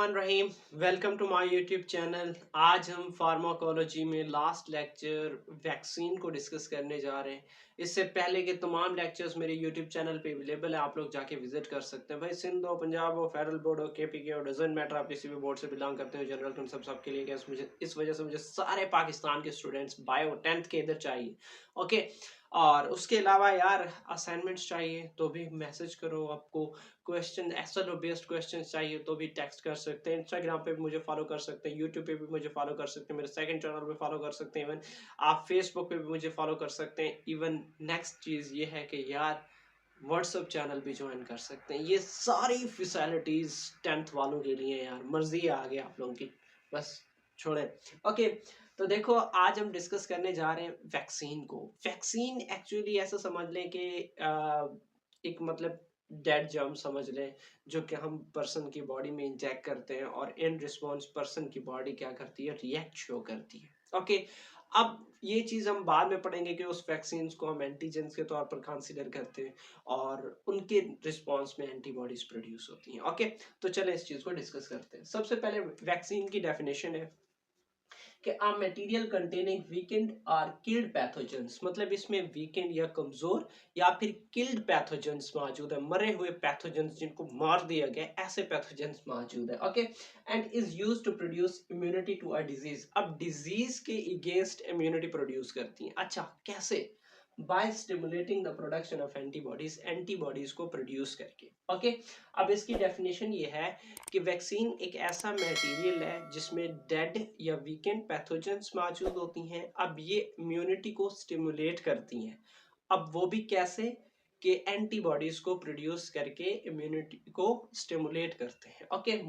Rahim. Welcome to my YouTube channel. आज हम pharmacology में लास्ट लेक्चर वैक्सीन को डिस्कस करने जा रहे हैं। इससे पहले के तमाम लेक्चर्स मेरे यूट्यूब चैनल पे अवेलेबल है, आप लोग जाके विजिट कर सकते हैं। भाई सिंध हो, पंजाब हो, फेडरल बोर्ड हो, केपीके हो, डजंट मैटर, आप किसी भी बोर्ड से बिलोंग करते हो, जनरल कंसेप्ट आपके लिए मुझे इस वजह से मुझे सारे पाकिस्तान के स्टूडेंट्स बायो 10th के इधर चाहिए। ओके, और उसके अलावा यार असाइनमेंट्स चाहिए तो भी मैसेज करो। आपको क्वेश्चन एसएलओ बेस्ड क्वेश्चन चाहिए तो भी टेक्स्ट कर सकते हैं। इंस्टाग्राम पे भी मुझे फॉलो कर सकते हैं, यूट्यूब पे भी मुझे फॉलो कर सकते हैं, मेरे सेकंड चैनल पे फॉलो कर सकते हैं, इवन आप फेसबुक पे भी मुझे फॉलो कर सकते हैं। इवन नेक्स्ट चीज़ ये है कि यार व्हाट्सएप चैनल भी ज्वाइन कर सकते हैं। ये सारी फैसिलिटीज 10th वालों के लिए यार, मर्जी आ गई आप लोगों की, बस छोड़े। ओके, तो देखो आज हम डिस्कस करने जा रहे हैं वैक्सीन को। वैक्सीन एक्चुअली ऐसा समझ लें कि एक मतलब डेड जर्म समझ लें, जो कि हम पर्सन की बॉडी में इंजेक्ट करते हैं और इन रिस्पॉन्स पर्सन की बॉडी क्या करती है, रिएक्ट शो करती है। ओके, अब ये चीज़ हम बाद में पढ़ेंगे कि उस वैक्सीन को हम एंटीजेंस के तौर पर कंसीडर करते हैं और उनके रिस्पॉन्स में एंटीबॉडीज प्रोड्यूस होती हैं। ओके, तो चलें इस चीज़ को डिस्कस करते हैं। सबसे पहले वैक्सीन की डेफिनेशन है कि आ मटेरियल कंटेनिंग वीकेंड और किल्ड पैथोजेंस, मतलब इसमें वीकेंड या कमजोर या फिर किल्ड पैथोजेंस मौजूद है, मरे हुए पैथोजेंस जिनको मार दिया गया, ऐसे पैथोजेंस मौजूद है। Okay, and is used to produce immunity to a disease. अब डिजीज के अगेंस्ट इम्यूनिटी प्रोड्यूस करती हैं। अच्छा, कैसे? By stimulating the production of antibodies, antibodies को प्रोड्यूस करके। ओके, अब इसकी डेफिनेशन ये है कि वैक्सीन एक ऐसा मटेरियल है जिसमें डेड या वीकेंड पैथोजेंस मौजूद होती हैं। अब ये इम्यूनिटी को स्टिमुलेट करती हैं। अब वो भी कैसे? कि एंटीबॉडीज को प्रोड्यूस करके इम्यूनिटी को स्टिमुलेट करते हैं। ओके,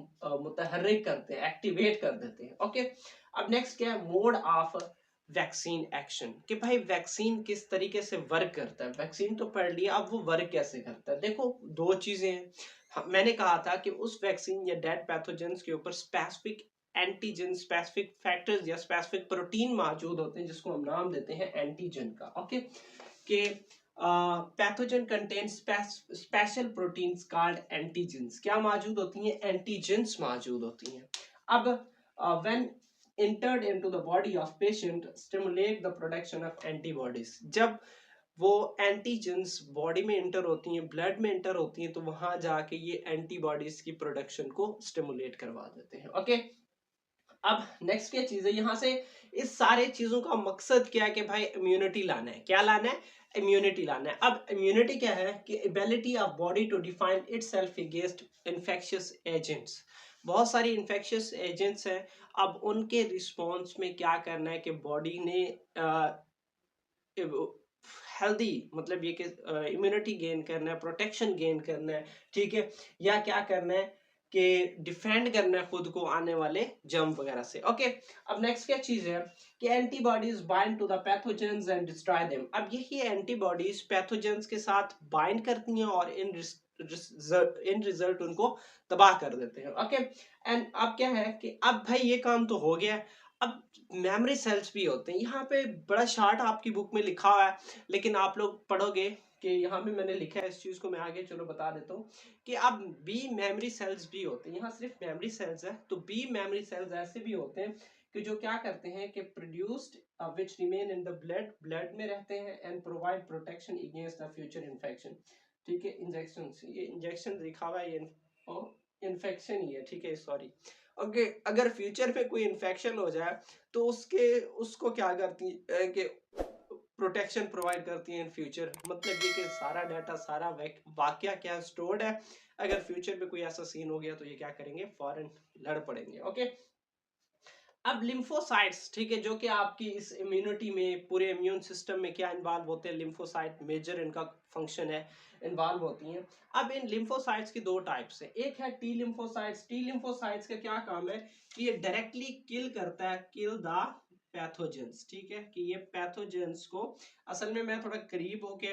मुतहर्रिक करते हैं, एक्टिवेट कर देते हैं। ओके, अब नेक्स्ट क्या है? मोड ऑफ वैक्सीन एक्शन, कि भाई वैक्सीन किस तरीके से वर्क करता है। वैक्सीन तो पढ़ लिया, अब वो वर्क कैसे करता है। देखो दो चीजें हैं। मैंने कहा था कि उस वैक्सीन या डेड पैथोजेंस के ऊपर स्पेसिफिक एंटीजन, स्पेसिफिक फैक्टर्स या स्पेसिफिक प्रोटीन मौजूद होते हैं जिसको हम नाम देते हैं एंटीजन का। ओके, कि pathogen contain special proteins called antigens. क्या मौजूद होती हैं? एंटीजेंस मौजूद होती हैं। अब when entered into the body of patient stimulate the production of antibodies। जब वो एंटीजेंस बॉडी में इंटर होती हैं, ब्लड में इंटर होती हैं, तो वहां जाके ये एंटीबॉडीज की प्रोडक्शन को स्टिमुलेट करवा देते हैं। ओके, अब नेक्स्ट क्या चीज है यहाँ से? इस सारे चीजों का मकसद क्या है? कि भाई इम्यूनिटी लाना है। क्या लाना है? इम्यूनिटी लाना है। अब इम्यूनिटी क्या है? कि ability of body to define itself against infectious agents. बहुत सारी इन्फेक्शियस एजेंट्स हैं, अब उनके रिस्पॉन्स में क्या करना है कि बॉडी ने हेल्दी, मतलब ये कि इम्यूनिटी गेन करना है, प्रोटेक्शन गेन करना है, ठीक है, या क्या करना है कि डिफेंड करना है खुद को आने वाले जर्म वगैरह से। ओके, अब नेक्स्ट क्या चीज है कि antibodies bind to the pathogens and destroy them. अब यही एंटीबॉडीज पैथोजेंस के साथ बाइंड करती हैं और इन रिजल्ट उनको तबाह कर देते हैं। ओके, एंड अब क्या है कि अब भाई ये काम तो हो गया। अब मेमोरी सेल्स भी होते हैं। यहाँ पे बड़ा शार्ट आपकी बुक में लिखा हुआ है, लेकिन आप लोग पढ़ोगे कि यहाँ पे मैंने लिखा है इस चीज को, मैं आगे चलो बता देता हूँ कि अब बी मेमोरी सेल्स भी होते हैं। यहाँ सिर्फ मेमोरी सेल्स है, तो बी मेमोरी सेल्स ऐसे भी होते हैं कि जो क्या करते हैं कि produced which remain in the blood, blood में रहते हैं and provide protection against the future infection. ठीक है, इंजेक्शन, ये इंजेक्शन लिखा हुआ है, ये इन्फेक्शन ही है, ठीक है, सॉरी। ओके, अगर फ्यूचर में कोई इन्फेक्शन हो जाए तो उसको क्या करती है कि प्रोटेक्शन प्रोवाइड करती है इन फ्यूचर। मतलब ये कि सारा डाटा, सारा वाकया क्या स्टोर्ड है, अगर फ्यूचर में कोई ऐसा सीन हो गया तो ये क्या करेंगे, फौरन लड़ पड़ेंगे। ओके, अब लिम्फोसाइट्स, ठीक है, जो कि आपकी इस इम्यूनिटी में, पूरे इम्यून सिस्टम में क्या इन्वॉल्व होते हैं, लिम्फोसाइट मेजर इनका फंक्शन है, इन्वॉल्व होती हैं। अब इन लिम्फोसाइट्स की दो टाइप्स है। एक है टी लिम्फोसाइट्स। टी लिम्फोसाइट्स का क्या काम है कि ये डायरेक्टली किल करता है, किल द पैथोजेंस। ठीक है, कि ये पैथोजेंस को, असल में मैं थोड़ा करीब होके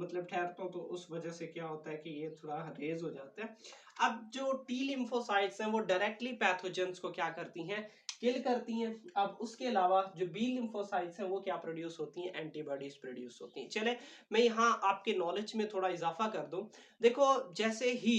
मतलब ठहरता हूँ तो उस वजह से क्या होता है कि ये थोड़ा रेज हो जाता है। अब जो टी लिम्फोसाइट्स हैं वो डायरेक्टली पैथोजेंस को क्या करती हैं, किल करती हैं। अब उसके अलावा जो बी लिम्फोसाइट्स हैं वो क्या प्रोड्यूस होती हैं, एंटीबॉडीज प्रोड्यूस होती हैं। चले मैं यहाँ आपके नॉलेज में थोड़ा इजाफा कर दूं। देखो जैसे ही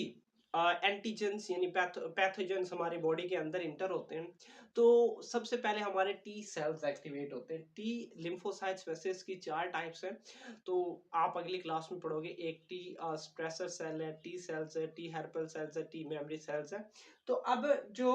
एंटीजेंस यानी पैथोजेंस हमारे बॉडी के अंदर इंटर होते हैं, तो सबसे पहले हमारे टी सेल्स एक्टिवेट होते हैं। टी लिम्फोसाइट्स वैसे इसकी 4 टाइप्स हैं, तो आप अगली क्लास में पढ़ोगे। एक टी स्प्रेसर सेल है, टी सेल्स है, टी हेल्पर सेल्स है, टी मेमोरी सेल्स है। तो अब जो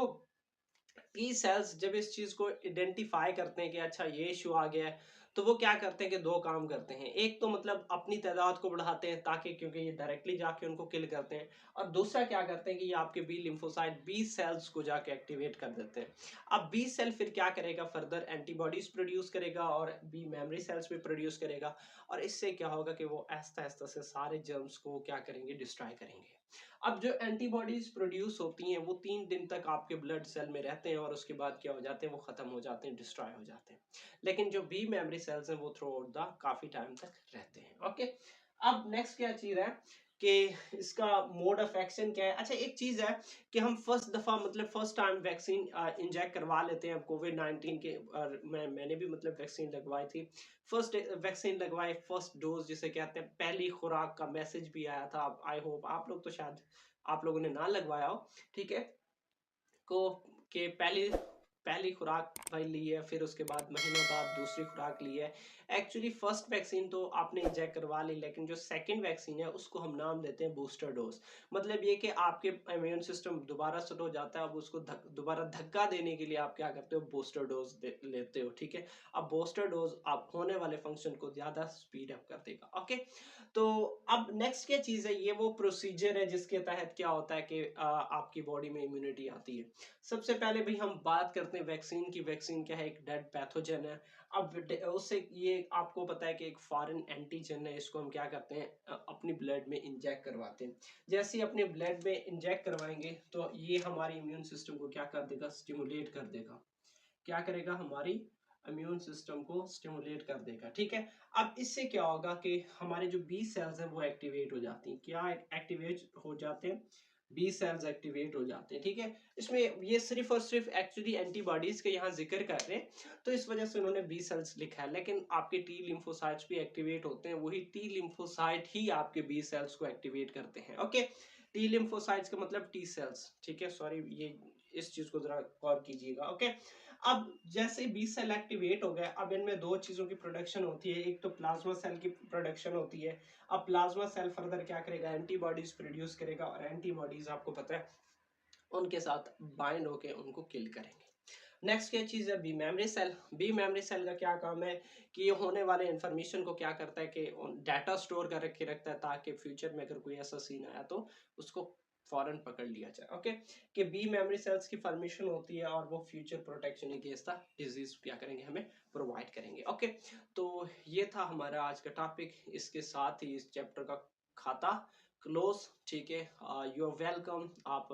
टी सेल्स जब इस चीज को आइडेंटिफाई करते हैं कि अच्छा ये इशू आ गया है, तो वो क्या करते हैं कि दो काम करते हैं। एक तो मतलब अपनी तादाद को बढ़ाते हैं, ताकि क्योंकि ये डायरेक्टली जाके उनको किल करते हैं। और दूसरा क्या करते हैं कि ये आपके बी लिम्फोसाइट बी सेल्स को जाके एक्टिवेट कर देते हैं। अब बी सेल फिर क्या करेगा, फर्दर एंटीबॉडीज प्रोड्यूस करेगा और बी मेमोरी सेल्स भी प्रोड्यूस करेगा। और इससे क्या होगा कि वो आहिस्ता आहिस्ता से सारे जर्म्स को क्या करेंगे, डिस्ट्रॉय करेंगे। अब जो एंटीबॉडीज प्रोड्यूस होती हैं वो 3 दिन तक आपके ब्लड सेल में रहते हैं, और उसके बाद क्या हो जाते हैं, वो खत्म हो जाते हैं, डिस्ट्रॉय हो जाते हैं। लेकिन जो बी मेमोरी सेल्स हैं वो थ्रू आउट द काफी टाइम तक रहते हैं। ओके, अब नेक्स्ट क्या चीज है कि इसका मोड ऑफ एक्शन क्या है। अच्छा, एक चीज है कि हम फर्स्ट दफा मतलब फर्स्ट टाइम वैक्सीन इंजेक्ट करवा लेते हैं कोविड-19 के। और मैंने भी मतलब वैक्सीन लगवाई थी। फर्स्ट वैक्सीन लगवाए, फर्स्ट डोज जिसे कहते हैं, पहली खुराक का मैसेज भी आया था। आई होप आप लोग तो शायद आप लोगों ने ना लगवाया हो, ठीक है, को के पहली पहली खुराक भाई ली है, फिर उसके बाद महीनों बाद दूसरी खुराक ली है। एक्चुअली फर्स्ट वैक्सीन तो आपने इंजेक्ट करवा ली, लेकिन जो सेकंड वैक्सीन है उसको हम नाम देते हैं बूस्टर डोज। मतलब ये कि आपके इम्यून सिस्टम दोबारा सेट हो जाता है, अब उसको दोबारा धक्का देने के लिए आप क्या करते हो, बूस्टर डोज लेते हो, ठीक है। अब बूस्टर डोज आप होने वाले फंक्शन को ज्यादा स्पीड अप कर देगा। ओके, तो अब नेक्स्ट क्या चीज है, ये वो प्रोसीजर है जिसके तहत क्या होता है कि आपकी बॉडी में इम्यूनिटी आती है। सबसे पहले भाई हम बात करते हैं वैक्सीन की। वैक्सीन क्या है, एक डेड पैथोजन है। अब उससे ये आपको पता है कि एक फॉरेन एंटीजन है, इसको हम क्या करते हैं, अपनी ब्लड में इंजेक्ट करवाते हैं। जैसे ही अपने ब्लड में इंजेक्ट करवाएंगे तो ये हमारी इम्यून सिस्टम को क्या कर देगा, स्टिमुलेट कर देगा। क्या करेगा, हमारी इम्यून सिस्टम को स्टिमुलेट कर देगा, ठीक है। अब इससे क्या होगा कि हमारे जो बी सेल्स हैं वो एक्टिवेट हो जाती हैं। क्या एक्टिवेट हो जाते हैं, बी सेल्स एक्टिवेट हो जाते हैं, ठीक है। इसमें ये सिर्फ और सिर्फ एक्चुअली एंटीबॉडीज के यहाँ जिक्र कर रहे हैं, तो इस वजह से उन्होंने बी सेल्स लिखा है। लेकिन आपके टी लिम्फोसाइट्स भी एक्टिवेट होते हैं, वही टी लिम्फोसाइट ही आपके बी सेल्स को एक्टिवेट करते हैं। ओके, टी लिम्फोसाइट्स का मतलब टी सेल्स, ठीक है। सॉरी, ये इस चीज को जरा गौर कीजिएगा। ओके, अब जैसे बी सेल एक्टिवेट हो गया, अब इनमें दो चीजों की प्रोडक्शन होती है। एक तो प्लाज्मा सेल की प्रोडक्शन होती है। अब प्लाज्मा सेल फर्दर क्या करेगा, एंटीबॉडीज प्रोड्यूस करेगा, और एंटीबॉडीज आपको पता है उनके साथ बाइंड होके उनको किल करेंगे। नेक्स्ट क्या चीज है, B memory cell. B memory cell का क्या काम है कि ये होने वाले इंफॉर्मेशन को क्या करता है कि डाटा स्टोर कर के रखता है, ताकि फ्यूचर में अगर कोई ऐसा सीन आया तो उसको फौरन पकड़ लिया जाए। ओके, कि बी मेमोरी सेल्स की फॉर्मेशन होती है, और वो future protection against the disease क्या करेंगे, हमें प्रोवाइड करेंगे। ओके, तो ये था हमारा आज का टॉपिक। इसके साथ ही इस चैप्टर का खाता क्लोज, ठीक है। You are welcome. आप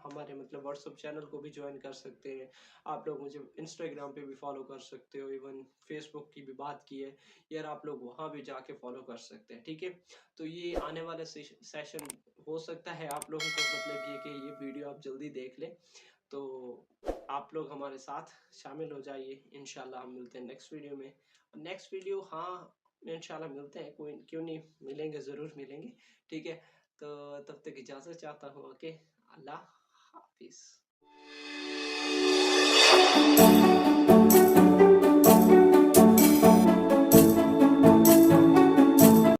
हमारे मतलब व्हाट्सएप चैनल को भी ज्वाइन कर सकते हैं। आप लोग मुझे इंस्टाग्राम पे भी फॉलो कर सकते हो, इवन फेसबुक की भी बात की है यार, आप लोग वहाँ भी जाके फॉलो कर सकते हैं, ठीक है। तो ये आने वाले सेशन हो सकता है आप लोगों को मतलब ये कि ये वीडियो आप जल्दी देख लें, तो आप लोग हमारे साथ शामिल हो जाइए। इंशाल्लाह हम मिलते हैं नेक्स्ट वीडियो में। नेक्स्ट वीडियो, हाँ, इंशाल्लाह मिलते हैं, कोई क्यों नहीं मिलेंगे, ज़रूर मिलेंगे, ठीक है। तो तब तक इजाज़त चाहता हूँ। ओके, अल्लाह हाफिज़।